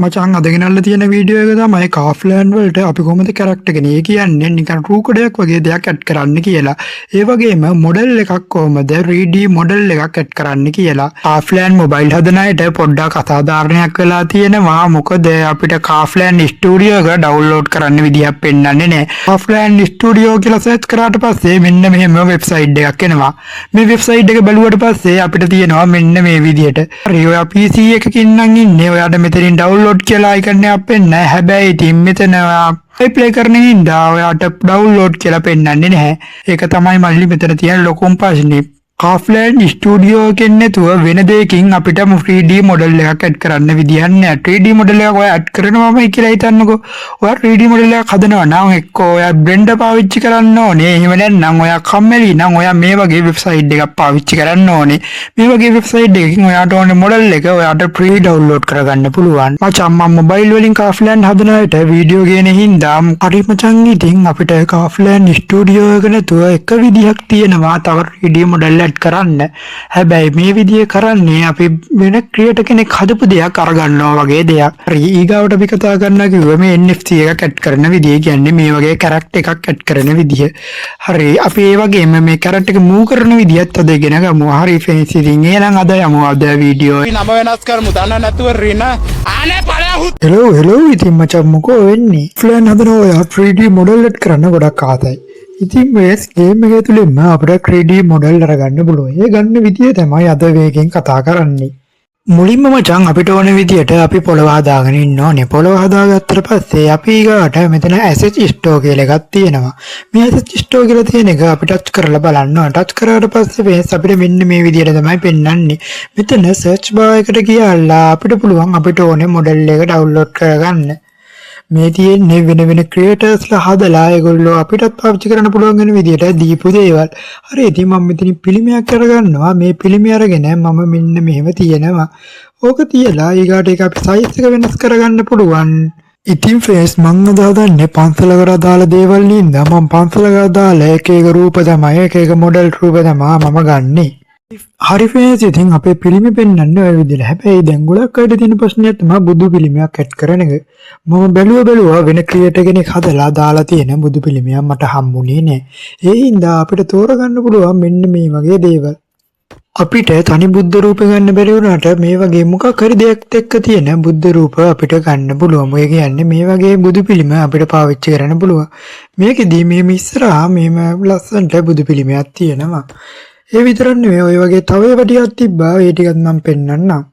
මචං අද ගෙනල්ලා තියෙන වීඩියෝ එක තමයි කාෆ්ලෑන්ඩ් වලට අපි කොහොමද කැරක්ටර් එක නේ කියන්නේ නිකන් රූකඩයක් වගේ දෙයක් ඇඩ් කරන්න කියලා. ඒ වගේම මොඩල් එකක් කොහොමද 3D මොඩල් එකක් ඇඩ් කරන්න කියලා. කාෆ්ලෑන්ඩ් මොබයිල් හදන අයට පොඩ්ඩක් අසාධාරණයක් වෙලා තියෙනවා. මොකද අපිට කාෆ්ලෑන්ඩ් ස්ටුඩියෝ එක ඩවුන්ලෝඩ් කරන්න විදියක් පෙන්වන්නේ නැහැ. කාෆ්ලෑන්ඩ් ස්ටුඩියෝ කියලා සර්ච් කරාට පස්සේ මෙන්න මෙහෙම වෙබ්සයිට් එකක් එනවා. මේ වෙබ්සයිට් එක බැලුවට පස්සේ අපිට තියෙනවා මෙන්න මේ විදියට. හරි ඔයා PC එකකින් නම් ඉන්නේ ඔයාට මෙතනින් ඩවුන්ලෝඩ් කියලා අයිකන් එකක් පෙන්නන්නේ. හැබැයි ඉතින් මෙතන ප්ලේ කරන හින්දා ඔයාට ඩවුන්ලෝඩ් කියලා පෙන්නන්නේ නැහැ. ඒක තමයි මල්ලි මෙතන තියෙන ලොකුම ප්‍රශ්නේ. කාෆ්ලෑන්ඩ් ස්ටුඩියෝ එකෙන් නැතුව වෙන දෙයකින් අපිට 3D මොඩල් එකක් ඇඩ් කරන්න විදියක් නැහැ. 3D මොඩල් එකක් ඔයා ඇඩ් කරනවාමයි කියලා හිතන්නකෝ. ඔයා 3D මොඩල් එකක් හදනවා නම් එක්කෝ ඔයා බ්ලෙන්ඩර් පාවිච්චි කරන්න ඕනේ. එහෙම නැත්නම් ඔයා කම්මැලි නම් ඔයා මේ වගේ වෙබ්සයිට් එකක් පාවිච්චි කරන්න ඕනේ. මේ වගේ වෙබ්සයිට් එකකින් ඔයාට ඕනේ මොඩල් එක ඔයාට ෆ්‍රී ඩවුන්ලෝඩ් කරගන්න පුළුවන්. මචං මම මොබයිල් වලින් කාෆ්ලෑන්ඩ් හදන අයට වීඩියෝ ගේන හින්දා හරි මචං ඉතින් අපිට කාෆ්ලෑන්ඩ් ස්ටුඩියෝ එක නැතුව එක විදිහක් තියෙනවා තව 3D මොඩල් කරන්න. හැබැයි මේ විදිය කරන්නේ අපි වෙන ක්‍රියේටර් කෙනෙක් හදපු දෙයක් අරගන්නවා වගේ දෙයක්. හරි ඊගාවට අපි කතා කරන්න කිව්ව මේ NFT එකක් ඇඩ් කරන විදිය කියන්නේ මේ වගේ කැරක්ටර් එකක් ඇඩ් කරන විදිය. හරි අපි ඒ වගේම මේ කැරක්ටර් එක මූව් කරන විදියත් අද ඉගෙන ගමු. හරි ෆෙන්ස් ඉතින් එහෙනම් අද යමු අද වීඩියෝ. නම වෙනස් කරමු. දන්න නැතුව රින ආනේ පළහුත්. හෙලෝ ඉතින් මචං මොකෝ වෙන්නේ? ෆ්ලෑන් හදන ඔය 3D මොඩල් ඇඩ් කරන්න ගොඩක් ආසයි. ඉතින් මේ ගේම් එකේ තුලින්ම අපිට 3D මොඩල් අරගන්න පුළුවන්. ඒ ගන්න විදිය තමයි අද වේගෙන් කතා කරන්නේ. මුලින්ම මචං අපිට ඕන විදියට අපි පොළව හදාගෙන ඉන්න ඕනේ. පොළව හදාගත්තට පස්සේ අපි ඊගාට මෙතන asset store කියලා එකක් තියෙනවා. මේ asset store කියලා තියෙන එක අපි ටච් කරලා බලන්න ඕන. ටච් කරාට පස්සේ අපිට මෙන්න මේ විදියට තමයි පෙන්වන්නේ. මෙතන search bar එකට ගියාලා අපිට පුළුවන් අපිට ඕනේ මොඩල් එක ඩවුන්ලෝඩ් කරගන්න. මේ තියෙන්නේ වෙන වෙන ක්‍රියේටර්ස්ලා හදලා ඒගොල්ලෝ අපිටත් පාවිච්චි කරන්න පුළුවන් වෙන විදියට දීපු දේවල්. හරි ඉතින් මම මෙතනින් පිළිමයක් අරගන්නවා. මේ පිළිමය අරගෙන මම මෙන්න මෙහෙම තියෙනවා. ඕක තියලා ඊගාට ඒක අපි සයිස් එක වෙනස් කරගන්න පුළුවන්. ඉතින් ෆේස් මං හදාගන්නේ පන්සලකට අදාළ දේවල් නින්දා මම පන්සලකට අදාළ එක එක රූප තමයි එක එක මොඩල් රූප තමයි මම ගන්නෙ. හරි ෆේස් ඉතින් අපේ පිළිමය පෙන්වන්නේ ඔය විදිහට. හැබැයි දැන් ගොඩක් අයට තියෙන ප්‍රශ්නයක් තමයි බුදු පිළිමයක් ඇඩ් කරන එක. මම බැලුවා වෙන ක්‍රියේටර් කෙනෙක් හදලා දාලා තියෙන බුදු පිළිමයක් මට හම්බුනේ නෑ. ඒ හින්දා අපිට තෝරගන්න පුළුවන් මෙන්න මේ වගේ දේවල්. අපිට තනි බුද්ධ රූප ගන්න බැරි වුණාට මේ වගේ මොකක් හරි දෙයක් එක්ක තියෙන බුද්ධ රූප අපිට ගන්න පුළුවන්. ඔය කියන්නේ මේ වගේ බුදු පිළිම අපිට පාවිච්චි කරන්න පුළුවන්. මේකෙදී මේ ඉස්සරහා මේම ලස්සනට බුදු පිළිමයක් තියෙනවා. ඒ විතරක් නෙවෙයි ඔය වගේ තව ඒවා ටිකක් තිබ්බා. ඒ ටිකත් මම පෙන්නන්නම්.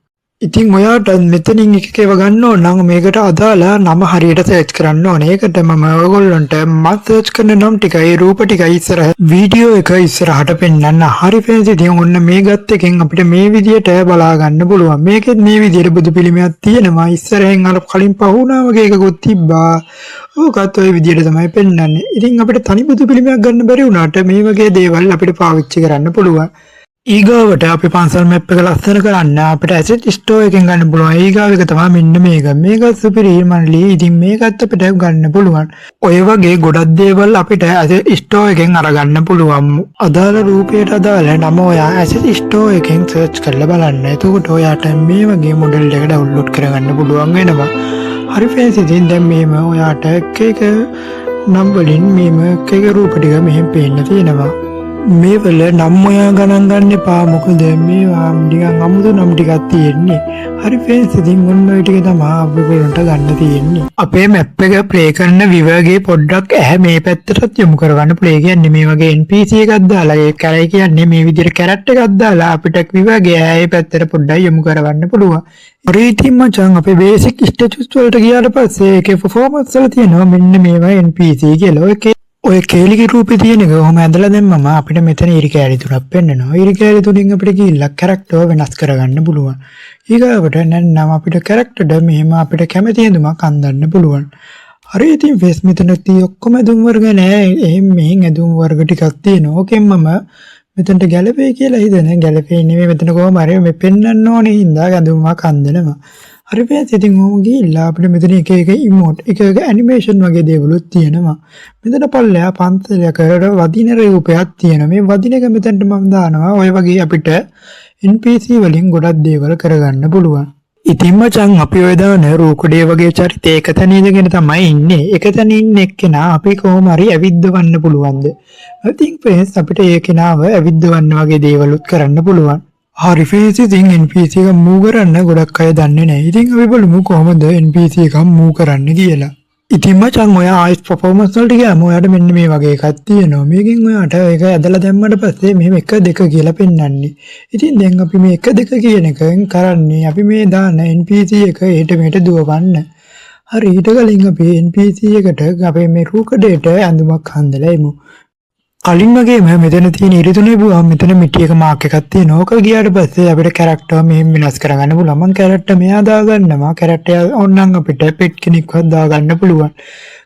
ඉතින් ඔයාට මෙතනින් එක එකව ගන්න ඕන නම් මේකට අදාළ නම හරියට සර්ච් කරන්න ඕනේ. ඒකට මම ඔයගොල්ලන්ට මම සර්ච් කරන නම් ටිකයි රූප ටිකයි ඉස්සරහ වීඩියෝ එක ඉස්සරහට පෙන්නන්න. හරි ෆ්‍රෙන්ඩ්ස් ඉතින් ඔන්න මේ ගත් එකෙන් අපිට මේ විදියට බලා ගන්න පුළුවන්. මේකෙත් මේ විදියට බුදු පිළිමයක් තියෙනවා. ඉස්සරහෙන් අර කලින් පහුණා වගේ එකකුත් තිබ්බා. ඕකත් ඔය විදියට තමයි පෙන්නන්නේ. ඉතින් අපිට තනි බුදු පිළිමයක් ගන්න බැරි වුණාට මේ වගේ දේවල් අපිට පාවිච්චි කරන්න පුළුවන්. ඊගාවට අපි පන්සල් මැප් එක ලස්සන කරන්න අපිට ඇසෙට් ස්ටෝර් එකෙන් ගන්න පුළුවන්. ඊගාව එක තමයි මෙන්න මේක. මේකත් සුපිරි මන්ලි. ඉතින් මේකත් අපිට ගන්න පුළුවන්. ඔය වගේ ගොඩක් දේවල් අපිට ඇසෙට් ස්ටෝර් එකෙන් අරගන්න පුළුවන්. අදාළ රූපයට අදාළ නම ඔයා ඇසෙට් ස්ටෝර් එකෙන් සර්ච් කරලා බලන්න. එතකොට ඔයාට මේ වගේ මොඩල් එක ඩවුන්ලෝඩ් කරගන්න පුළුවන් වෙනවා. හරි ෆ්‍රෙන්ඩ්ස් ඉතින් දැන් මෙහෙම ඔයාට එක නම් වලින් මෙහෙම එක රූප ටික මෙහෙම පේන්න තියෙනවා. මේ වල නම් ඔයා ගණන් ගන්න එපා. මොකද මේවා නිකන් අමුතු නම් ටිකක් තියෙන්නේ. හරි ෆ්‍රෙන්ඩ්ස් ඉතින් මොන ඔය ටික තමයි අපිට ගන්න තියෙන්නේ. අපේ මැප් එක ප්ලේ කරන විවර්ගේ පොඩ්ඩක් ඇහැ මේ පැත්තටත් යොමු කරගන්න. ප්ලේ කියන්නේ මේ වගේ NPC එකක් දාලා ඒ කරයි කියන්නේ මේ විදිහට කැරක්ටර් එකක් දාලා අපිට විවර්ගේ ඇහැ පැත්තට පොඩ්ඩක් යොමු කරවන්න පුළුවන්. හරි ඉතින් මචං අපේ බේසික් ස්ටේටස් වලට ගියාට පස්සේ ඒකේ performance වල තියෙනවා මෙන්න මේවා NPC කියලා. ඔය කේලිගේ රූපේ තියෙන එක කොහොම ඇදලා දැම්මම අපිට මෙතන ඉරි කැලි තුනක් පෙන්නනවා. ඉරි කැලි තුنين අපිට ගිහිල්ලා කැරක්ටර් වෙනස් කරගන්න පුළුවන්. ඊගාවට නැත්නම් අපිට කැරක්ටර්ට මෙහෙම අපිට කැමති ඇඳුමක් අඳින්න පුළුවන්. හරි ඉතින් ෆේස් මෙතන තියෙ ඔක්කොම ඇඳුම් වර්ග නෑ. එහෙම මෙහෙන් ඇඳුම් වර්ග ටිකක් තියෙනවා. ඕකෙන් මම මෙතනට ගැලපේ කියලා හිතන ගැලපේ නෙමෙයි මෙතන කොහොම හරි මේ පෙන්වන්න ඕනේ හින්දා ඇඳුමක් අඳිනවා. හරි ෆේස් ඉතින් ඕම ගිහිල්ලා අපිට මෙතන එක එක ඉමෝට් එක එක ඇනිමේෂන් වගේ දේවලුත් තියෙනවා. මෙතන පල්ලෙහා පන්සලකට වදින රූපයක් තියෙනවා. මේ වදින එක මෙතනට මම දානවා. ඔය වගේ අපිට NPC වලින් ගොඩක් දේවල් කරගන්න පුළුවන්. ඉතින් මචං අපි ඔය දාන රූකඩේ වගේ චරිතය එක තැන ඉඳගෙන තමයි ඉන්නේ. එක තැන ඉන්න එක්කෙනා අපි කොහොම හරි ඇවිද්දවන්න පුළුවන්ද? I think friends අපිට ඒ කෙනාව ඇවිද්දවන්න වගේ දේවලුත් කරන්න පුළුවන්. හරි ෆේස් ඉතින් NPC එක මූව් කරන්න ගොඩක් අය දන්නේ නැහැ. ඉතින් අපි බලමු කොහොමද NPC එක මූව් කරන්න කියලා. ඉතින් මචං ඔයා ආයිස් පර්ෆෝමන්ස් වලට ගියාම ඔයාට මෙන්න මේ වගේ එකක් තියෙනවා. මේකෙන් ඔයාට ඒක ඇදලා දැම්මට පස්සේ මෙහෙම 1 2 කියලා පෙන්වන්නේ. ඉතින් දැන් අපි මේ 1 2 කියන එකෙන් කරන්නේ අපි මේ දාන NPC එක හෙට මෙහෙට දුවවන්න. හරි ඊට කලින් අපි NPC එකට අපේ මේ රූකඩේට ඇඳුමක් හඳලා එමු. කලින් වගේම මෙතන තියෙන ඉරිතුනේ බුවා මෙතන මිටි එක මාක් එකක් තියෙනවා. ඕක ගියාට පස්සේ අපිට කැරක්ටර් මෙහෙම වෙනස් කරගන්න පුළුවන්. මම කැරක්ටර් මෙයා දාගන්නවා. කැරක්ටර් ඕනනම් අපිට පෙට් කෙනෙක්වත් දාගන්න පුළුවන්.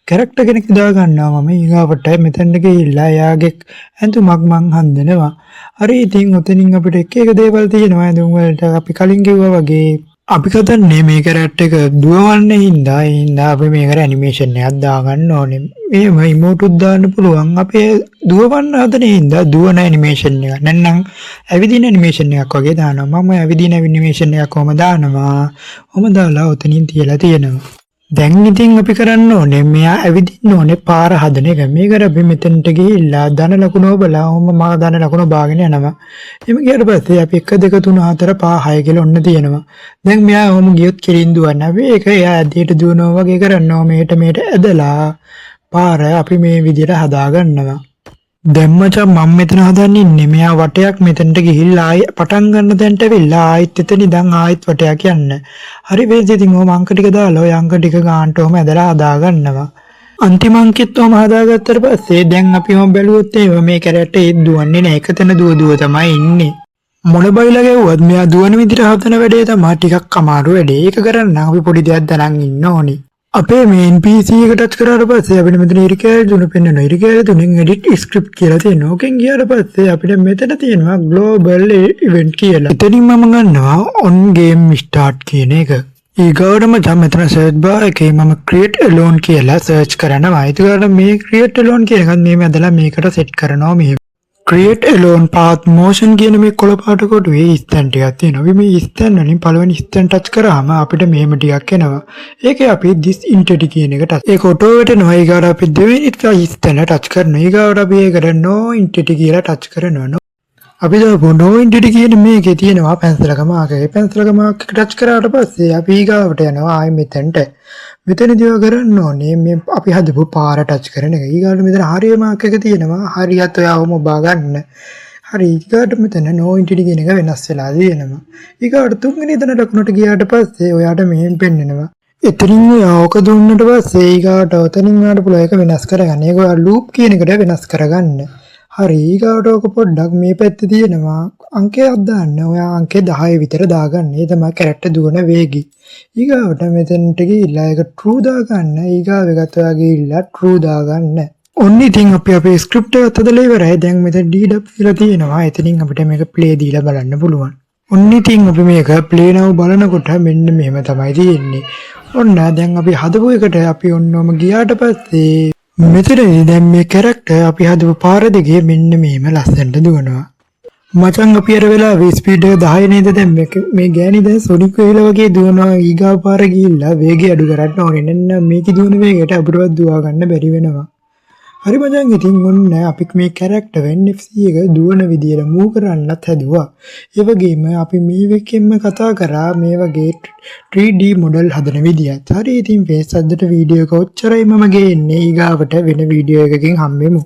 කැරක්ටර් කෙනෙක් දාගන්නවා මම ඊගාවට මෙතනට ගිහිල්ලා එයාගේ ඇඳුමක් මං හඳනවා. හරි ඉතින් උතනින් අපිට එක එක දේවල් තියෙනවා ඇඳුම් වලට. අපි කලින් කිව්වා වගේ අපි කතන්නේ මේ කැරක්ටර් එක දුවවන්න හින්දා අපි මේකට ඇනිමේෂන් එකක් දාගන්න ඕනේ. මේම ඉමෝටුත් දාන්න පුළුවන්. අපේ දුවවන්න හදන හින්දා දුවන ඇනිමේෂන් එක. නැත්නම් ඇවිදින ඇනිමේෂන් එකක් වගේ දානවා. මම ඇවිදින ඇනිමේෂන් එකක් කොහම දානවා. ඔහම දාලා උතනින් තියලා තියෙනවා. දැන් ඉතින් අපි කරන්න ඕනේ මෙයා ඇවිදින්න ඕනේ පාර හදන එක. මේකට අපි මෙතනට ගිහිල්ලා ධන ලකුණ ඔබලා ඔහම මා ධන ලකුණ බාගෙන යනවා. එimhe ගියට පස්සේ අපි 1 2 3 4 5 6 කියලා ඔන්න තියෙනවා. දැන් මෙයා ඔහම ගියොත් කෙලින් දුවන්න. අපි ඒක එයා ඇදහිට දුවනවා වගේ කරනවා. මෙහෙට ඇදලා පාර අපි මේ විදිහට හදා ගන්නවා. දැන් මචං මම මෙතන හදන්න ඉන්නේ මෙයා වටයක් මෙතනට ගිහිල්ලා ආයි පටන් ගන්න තැනට වෙලා ආයිත් එතන ඉඳන් ආයිත් වටයක් යන්න. හරි වේද ඉතින් ඔහම අංක ටික දාලා ඔය අංක ටික ගන්නට ඔහම ඇදලා හදා ගන්නවා. අන්තිම අංකෙත් ඔහම හදාගත්තට පස්සේ දැන් අපි ඔහම බැලුවොත් මේ කැරක්ටර් ඒත් දුවන්නේ නැහැ. එක තැන දුව තමයි ඉන්නේ. මොන බයිලා ගැව්වත් මෙයා දුවන විදිහට හදන වැඩේ තමයි ටිකක් අමාරු වැඩේ. ඒක කරන්න අපි පොඩි දෙයක් දරන් ඉන්න ඕනේ. අපේ මේ NPC එක ටච් කරාට පස්සේ අපිට මෙතන ඉරිකෑල් තුන පෙන්වනවා. ඉරිකෑල් තුනෙන් edit script කියලා තියෙනවා. ඕකෙන් ගියාට පස්සේ අපිට මෙතන තියෙනවා global event කියලා. එතනින් මම ගන්නවා on game start කියන එක. ඊගොඩම මම මෙතන search bar එකේ මම create alone කියලා search කරනවා. ඒකට මේ create alone කියන එකත් මේ මැදලා මේකට set කරනවා මෙහෙම. create alone path motion කියන මේ කොළ පාට කොටුවේ ස්තැන් ටිකක් තියෙනවා. මේ ස්තැන් වලින් පළවෙනි ස්තැන් ටච් කරාම අපිට මෙහෙම ටිකක් එනවා. ඒකේ අපි this entity කියන එක ටච්. ඒක ඔටෝ වෙටනවා. ඊගාට අපි දෙවෙනි ස්තැන ටච් කරනවා. ඊගාට අපි ඒකට no entity කියලා ටච් කරනවා. අපි දාපු no entity කියන මේකේ තියෙනවා පැන්සලක මාක් එක. පැන්සලක මාක් එක ටච් කරාට පස්සේ අපි ඊගාවට යනවා ආයි මෙතනට. මෙතනදී ඔය කරන්න ඕනේ මේ අපි හදපු පාර ටච් කරන එක. ඊගාට මෙතන හරිය මාක් එක තියෙනවා. හරියට ඔයාවම බා ගන්න. හරි ඊගාට මෙතන no entity කියන එක වෙනස් වෙලා තියෙනවා. ඊගාට තුන්වෙනි දන ලකුණට ගියාට පස්සේ ඔයාට මෙහෙම පෙන්නනවා. එතනින් ඔයා ඕක දුන්නට පස්සේ ඊගාට ඔතනින් ඔයාට පුළුවන් එක වෙනස් කරගන්න. ඒක ඔයා loop කියන එකට වෙනස් කරගන්න. හරි ඊගාට ඕක පොඩ්ඩක් මේ පැත්තේ තියෙනවා අංකයක් දාන්න. ඔයා අංකේ 10 විතර දාගන්න. ඒ තමයි කැරක්ටර් දුවන වේගය. ඊගාවට මෙතනට ගිහිල්ලා ඒක true දාගන්න. ඊගාව එකත් ඔයා ගිහිල්ලා true දාගන්න. ඔන්න ඉතින් අපි අපේ ස්ක්‍රිප්ට් එක හදලා ඉවරයි. දැන් මෙතන DW කියලා තියෙනවා. එතනින් අපිට මේක play දීලා බලන්න පුළුවන්. ඔන්න ඉතින් අපි මේක play now බලනකොට මෙන්න මෙහෙම තමයි තියෙන්නේ. ඔන්න දැන් අපි හදපු එකට අපි ඔන්නෝම ගියාට පස්සේ මෙතනදී දැන් මේ කැරක්ටර් අපි හදපු පාර දෙකේ මෙන්න මෙහෙම ලස්සනට දුවනවා. මචං අපි අර වෙලාවේ ස්පීඩ් එක 10 නේද දැන් මේ ගෑණි දැන් සොනික් වෙලා වගේ දුවනවා. ඊගා පාර ගිහිල්ලා වේගය අඩු කරන්න ඕනේ. නැත්නම් මේකේ දුවන වේගයට අපිටවත් දුවා ගන්න බැරි වෙනවා. හරි මචං ඉතින් ඔන්න අපි මේ කැරක්ටර් NFC එක දුවන විදියට මූව් කරන්නත් හැදුවා. ඒ වගේම අපි මේ වෙකෙන්ම කතා කරා මේ වගේ 3D මොඩල් හදන විදියත්. හරි ඉතින් ෆේස් අද්දට වීඩියෝ එක ඔච්චරයි මම ගේන්නේ. ඊගාවට වෙන වීඩියෝ එකකින් හම්බෙමු.